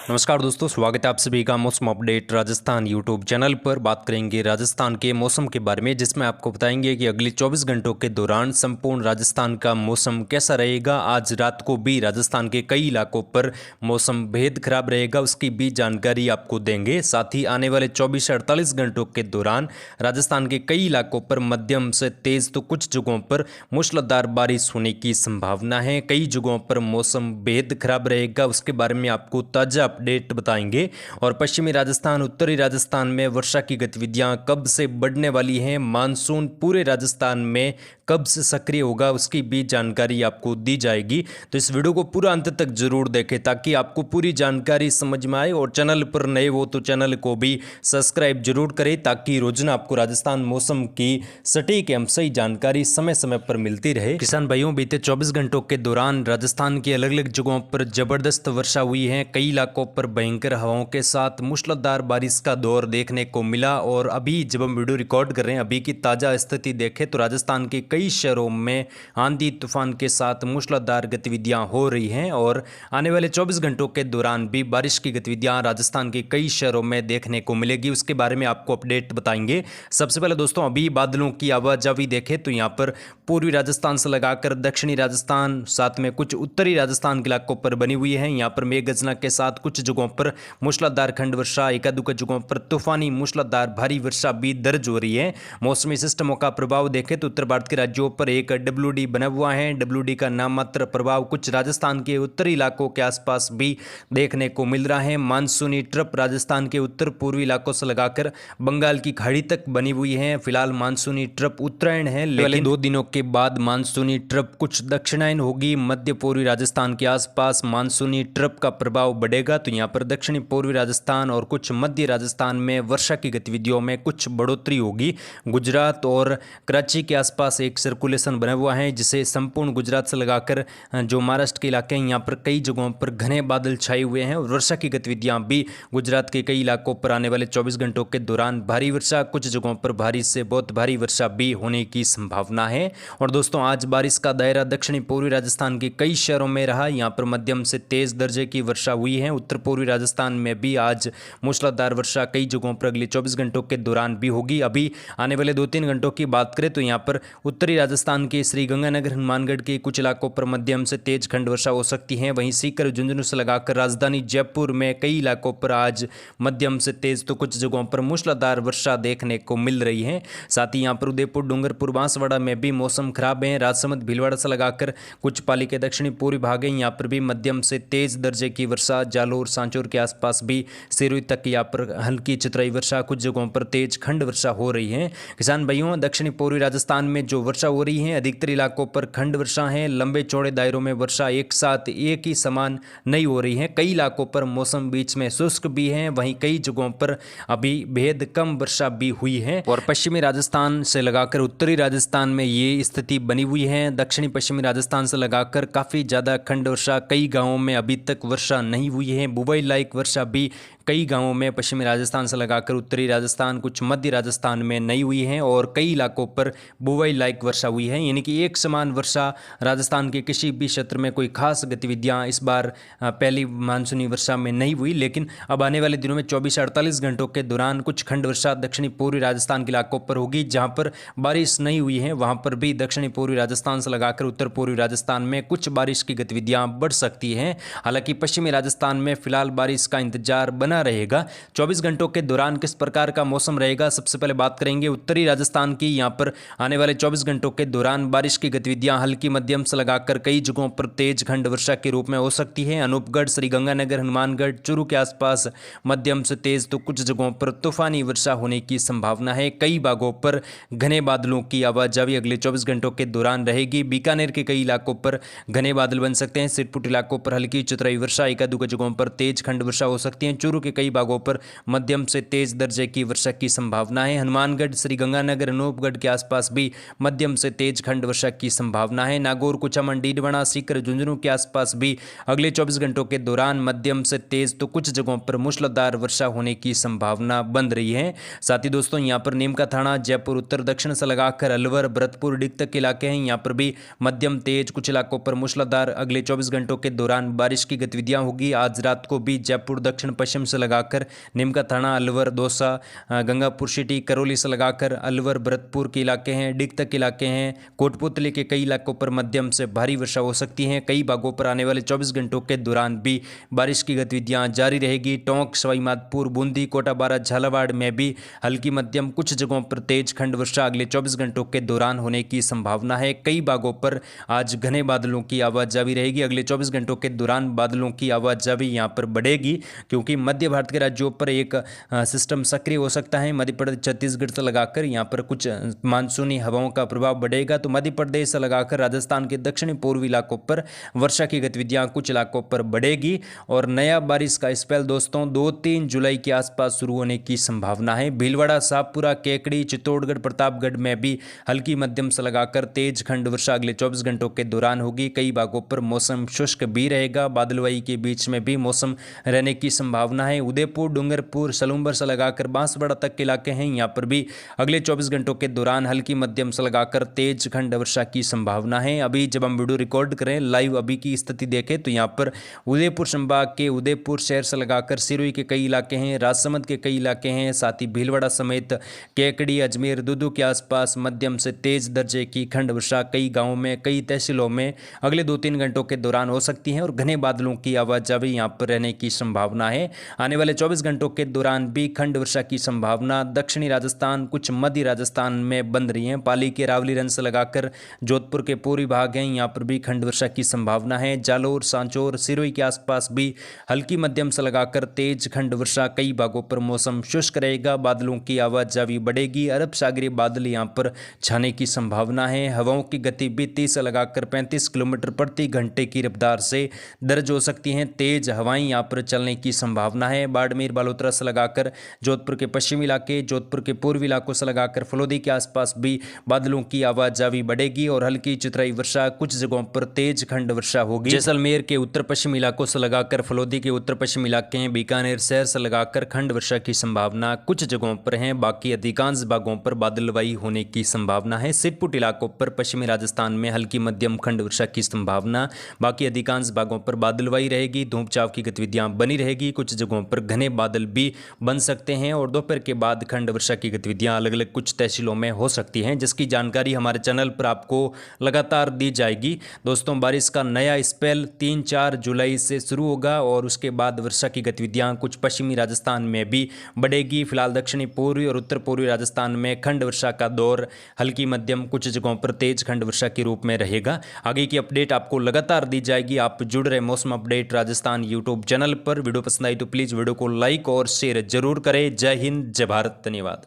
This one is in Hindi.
नमस्कार दोस्तों, स्वागत है आप सभी का मौसम अपडेट राजस्थान यूट्यूब चैनल पर। बात करेंगे राजस्थान के मौसम के बारे में, जिसमें आपको बताएंगे कि अगले 24 घंटों के दौरान संपूर्ण राजस्थान का मौसम कैसा रहेगा। आज रात को भी राजस्थान के कई इलाकों पर मौसम बेहद खराब रहेगा, उसकी भी जानकारी आपको देंगे। साथ ही आने वाले 24 से 48 घंटों के दौरान राजस्थान के कई इलाकों पर मध्यम से तेज तो कुछ जगहों पर मूसलाधार बारिश होने की संभावना है। कई जगहों पर मौसम बेहद खराब रहेगा, उसके बारे में आपको ताज़ा अपडेट बताएंगे। और पश्चिमी राजस्थान, उत्तरी राजस्थान में वर्षा की गतिविधियां कब से बढ़ने वाली हैं, मानसून पूरे राजस्थान में कब से सक्रिय होगा, उसकी भी जानकारी आपको दी जाएगी। तो इस वीडियो को पूरा अंत तक जरूर देखें ताकि आपको पूरी जानकारी समझ में आए। और चैनल पर नए हो तो चैनल को भी सब्सक्राइब जरूर करें ताकि रोजाना आपको राजस्थान मौसम की सटीक एवं सही जानकारी समय समय पर मिलती रहे। किसान भाइयों, बीते 24 घंटों के दौरान राजस्थान की अलग अलग जगहों पर जबरदस्त वर्षा हुई है। कई इलाकों पर भयंकर हवाओं के साथ मूसलाधार बारिश का दौर देखने को मिला। और अभी जब हम वीडियो रिकॉर्ड कर रहे हैं, अभी की ताज़ा स्थिति देखें तो राजस्थान के कई शहरों में आंधी तूफान के साथ मूसलाधार गतिविधियां हो रही हैं। और आने वाले 24 घंटों के दौरान भी बारिश की गतिविधियां राजस्थान के कई शहरों में देखने को मिलेगी, उसके बारे में आपको अपडेट बताएंगे। सबसे पहले दोस्तों, अभी बादलों की आवाजाही देखें तो यहाँ पर पूर्वी राजस्थान से लगाकर दक्षिणी राजस्थान, साथ में कुछ उत्तरी राजस्थान के इलाकों पर बनी हुई है। यहाँ पर मेघ गर्जना के साथ कुछ जगहों पर मूसलाधार खंड वर्षा, एकादुक जगहों पर तूफानी मूसलाधार भारी वर्षा भी दर्ज हो रही है। मौसमी सिस्टमों का प्रभाव देखें तो उत्तर भारत के राज्यों पर एक डब्ल्यूडी बना हुआ है। डब्ल्यूडी का नाममात्र प्रभाव कुछ राजस्थान के उत्तरी इलाकों के आसपास भी देखने को मिल रहा है। मानसूनी ट्रप राजस्थान के उत्तर पूर्वी इलाकों से लगाकर बंगाल की खाड़ी तक बनी हुई है। फिलहाल मानसूनी ट्रप उत्तरायण है, लेकिन 2 दिनों के बाद मानसूनी ट्रप कुछ दक्षिणायन होगी। मध्य पूर्वी राजस्थान के आसपास मानसूनी ट्रप का प्रभाव बढ़ेगा, तो यहाँ पर दक्षिणी पूर्वी राजस्थान और कुछ मध्य राजस्थान में वर्षा की गतिविधियों में कुछ बढ़ोतरी होगी। गुजरात और कराची के आसपास एक सर्कुलेशन बना हुआ है, जिसे संपूर्ण गुजरात से लगाकर जो महाराष्ट्र के इलाके हैं, यहाँ पर कई जगहों पर घने बादल छाए हुए हैं। और वर्षा की गतिविधियां भी गुजरात के कई इलाकों पर आने वाले 24 घंटों के दौरान भारी वर्षा, कुछ जगहों पर भारी से बहुत भारी वर्षा भी होने की संभावना है। और दोस्तों, आज बारिश का दायरा दक्षिणी पूर्वी राजस्थान के कई शहरों में रहा। यहाँ पर मध्यम से तेज दर्जे की वर्षा हुई है। उत्तर पूर्वी राजस्थान में भी आज मूसलाधार वर्षा कई जगहों पर अगले 24 घंटों के दौरान भी होगी। अभी आने वाले 2-3 घंटों की बात करें तो यहाँ पर उत्तरी राजस्थान के श्रीगंगानगर, हनुमानगढ़ के कुछ इलाकों पर मध्यम से तेज खंड वर्षा हो सकती है। वहीं सीकर, झुंझुनू से लगाकर राजधानी जयपुर में कई इलाकों पर आज मध्यम से तेज तो कुछ जगहों पर मूसलाधार वर्षा देखने को मिल रही है। साथ ही यहाँ पर उदयपुर, डूंगरपुर, बांसवाड़ा में भी मौसम खराब है। राजसमंद, भीलवाड़ा से लगाकर कुछ पाली के दक्षिणी पूर्वी भाग है, यहाँ पर भी मध्यम से तेज दर्जे की वर्षा। जालोर, सांचौर के आसपास भी सिरोही तक यहाँ पर हल्की चितराई वर्षा, कुछ जगहों पर तेज खंड वर्षा हो रही है। किसान भाइयों, दक्षिणी पूर्वी राजस्थान में जो वर्षा हो रही है, अधिकतर इलाकों पर खंड वर्षा है। लंबे चौड़े दायरों में वर्षा एक साथ एक ही समान नहीं हो रही है। कई इलाकों पर मौसम बीच में शुष्क भी है, वहीं कई जगहों पर अभी बेहद कम वर्षा भी हुई है। और पश्चिमी राजस्थान से लगाकर उत्तरी राजस्थान में ये स्थिति बनी हुई है। दक्षिणी पश्चिमी राजस्थान से लगाकर काफ़ी ज़्यादा खंड वर्षा, कई गाँवों में अभी तक वर्षा नहीं हुई है। बुआई लायक वर्षा भी कई गांवों में पश्चिमी राजस्थान से लगाकर उत्तरी राजस्थान, कुछ मध्य राजस्थान में नहीं हुई है। और कई इलाकों पर बुआई लायक वर्षा हुई है, यानी कि एक समान वर्षा राजस्थान के किसी भी क्षेत्र में कोई खास गतिविधियां इस बार पहली मानसूनी वर्षा में नहीं हुई। लेकिन अब आने वाले दिनों में 24-48 घंटों के दौरान कुछ खंड वर्षा दक्षिणी पूर्वी राजस्थान के इलाकों पर होगी। जहाँ पर बारिश नहीं हुई है, वहाँ पर भी दक्षिणी पूर्वी राजस्थान से लगाकर उत्तर पूर्वी राजस्थान में कुछ बारिश की गतिविधियाँ बढ़ सकती हैं। हालांकि पश्चिमी राजस्थान में फिलहाल बारिश का इंतजार बना रहेगा। 24 घंटों के दौरान किस प्रकार का मौसम रहेगा, सबसे पहले बात करेंगे उत्तरी राजस्थान की। यहां पर आने वाले 24 घंटों के दौरान बारिश की गतिविधियां हल्की मध्यम से लगाकर कई जगहों पर तेज खंड वर्षा के रूप में हो सकती है। अनूपगढ़, श्रीगंगानगर, हनुमानगढ़, चूरू के आसपास मध्यम से तेज तो कुछ जगहों पर तूफानी वर्षा होने की संभावना है। कई भागों पर घने बादलों की आवाजाही अगले 24 घंटों के दौरान रहेगी। बीकानेर के कई इलाकों पर घने बादल बन सकते हैं। सिरपुर इलाकों पर हल्की चतुराई वर्षा, एकादुक जगहों पर तेज खंड वर्षा हो सकती है। चूरू के कई भागों पर मध्यम से तेज दर्जे की वर्षा की संभावना है। हनुमानगढ़, श्रीगंगानगर, अनूपगढ़ के आसपास भी मध्यम से तेज खंड वर्षा की संभावना है। नागौर, कुचामन, डीडवाना, सीकर, झुंझुनू के आसपास भी अगले 24 घंटों के दौरान मध्यम से तेज तो कुछ जगहों पर मूसलाधार वर्षा होने की संभावना बन रही है। साथ ही दोस्तों यहाँ पर नीम का थाना, जयपुर उत्तर दक्षिण से लगाकर अलवर, भरतपुर, डिग तक के इलाके हैं, यहाँ पर भी मध्यम तेज, कुछ इलाकों पर मूसलाधार अगले 24 घंटों के दौरान बारिश की गतिविधियां होगी। आज रात को भी जयपुर दक्षिण पश्चिम से लगाकर नीम का थाना, अलवर, दौसा, गंगापुर सिटी, करौली से लगाकर अलवर, भरतपुर के इलाके हैं, डिग तक के इलाके हैं, कोटपुतली के कई इलाकों पर मध्यम से भारी वर्षा हो सकती है। कई भागों पर आने वाले 24 घंटों के दौरान भी बारिश की गतिविधियां जारी रहेगी। टोंक, सवाईमाधोपुर, बूंदी, कोटा, बारा, झालावाड़ में भी हल्की मध्यम, कुछ जगहों पर तेज खंड वर्षा अगले 24 घंटों के दौरान होने की संभावना है। कई भागों पर आज घने बादलों की आवाजावी रहेगी। अगले 24 घंटों के दौरान बादलों की आवाजावी यहाँ पर बढ़ेगी क्योंकि मध्य भारत के राज्यों पर एक सिस्टम सक्रिय हो सकता है। मध्य प्रदेश, छत्तीसगढ़ से लगाकर यहाँ पर कुछ मानसूनी हवाओं का प्रभाव बढ़ेगा, तो मध्य प्रदेश से लगाकर राजस्थान के दक्षिणी पूर्वी इलाकों पर वर्षा की गतिविधियां कुछ इलाकों पर बढ़ेगी। और नया बारिश का स्पेल दोस्तों 2-3 जुलाई के आसपास शुरू होने की संभावना है। भीलवाड़ा, शाहपुरा, केकड़ी, चित्तौड़गढ़, प्रतापगढ़ में भी हल्की मध्यम से लगाकर तेज खंड वर्षा अगले 24 घंटों के दौरान होगी। कई भागों पर मौसम शुष्क भी रहेगा, बादलवाई के बीच में भी मौसम रहने की संभावना है। उदयपुर, डूंगरपुर, सलूम्बर से लगाकर बांसवाड़ा तक के इलाके हैं, यहाँ पर भी अगले 24 घंटों के दौरान हल्की मध्यम से लगाकर तेज खंड वर्षा की संभावना है। अभी जब हम वीडियो रिकॉर्ड करें, लाइव अभी की स्थिति देखें तो यहाँ पर उदयपुर संभाग के उदयपुर शहर से लगाकर सिरोही के कई इलाके हैं, राजसमंद के कई इलाके हैं, साथ ही भीलवाड़ा समेत केकड़ी, अजमेर, दूदू के आसपास मध्यम से तेज दर्जे की खंड वर्षा कई गाँवों में, कई तहसीलों में अगले 2-3 घंटों के दौरान हो सकती है और घने बादलों की आवाजावी यहाँ पर रहने की संभावना है। आने वाले 24 घंटों के दौरान भी खंड वर्षा की संभावना दक्षिणी राजस्थान, कुछ मध्य राजस्थान में बन रही है। पाली के रावली रन से लगाकर जोधपुर के पूर्वी भाग हैं, यहाँ पर भी खंड वर्षा की संभावना है। जालोर, सांचौर, सिरोही के आसपास भी हल्की मध्यम से लगाकर तेज खंड वर्षा, कई भागों पर मौसम शुष्क रहेगा, बादलों की आवाजावी बढ़ेगी। अरब सागरीय बादल यहाँ पर छाने की संभावना है। हवाओं की गति भी 30 से लगाकर 35 किलोमीटर प्रति घंटे की रफ्तार से दर्ज हो सकती हैं। तेज हवाएं यहाँ पर चलने की संभावना है। बाड़मेर, बालोतरा से लगाकर जोधपुर के पश्चिमी इलाके, जोधपुर के पूर्वी इलाकों से लगाकर फलोदी के आसपास भी बादलों की आवाजावी बढ़ेगी और हल्की चितराई वर्षा, कुछ जगहों पर तेज खंड वर्षा होगी। जैसलमेर के उत्तर पश्चिमी इलाकों से लगाकर फलोदी के उत्तर पश्चिमी इलाके हैं, बीकानेर शहर से लगाकर खंड वर्षा की संभावना कुछ जगहों पर है। बाकी अधिकांश भागों पर बादलवाई होने की संभावना है। सिरपुट इलाकों पर पश्चिमी राजस्थान में हल्की मध्यम खंड वर्षा की संभावना, बाकी अधिकांश भागों पर बादलवाई रहेगी, धूप छांव की गतिविधियां बनी रहेगी, कुछ जगहों पर घने बादल भी बन सकते हैं और दोपहर के बाद खंड वर्षा की गतिविधियां अलग अलग कुछ तहसीलों में हो सकती हैं, जिसकी जानकारी हमारे चैनल पर आपको लगातार दी जाएगी। दोस्तों, बारिश का नया स्पेल 3-4 जुलाई से शुरू होगा और उसके बाद वर्षा की गतिविधियां कुछ पश्चिमी राजस्थान में भी बढ़ेगी। फिलहाल दक्षिणी पूर्वी और उत्तर पूर्वी राजस्थान में खंड वर्षा का दौर हल्की मध्यम, कुछ जगहों पर तेज खंड वर्षा के रूप में रहेगा। आगे की अपडेट आपको लगातार दी जाएगी। आप जुड़ रहे मौसम अपडेट राजस्थान यूट्यूब चैनल पर। वीडियो पसंद आई तो प्लीज़ वीडियो को लाइक और शेयर जरूर करें। जय हिंद, जय भारत, धन्यवाद।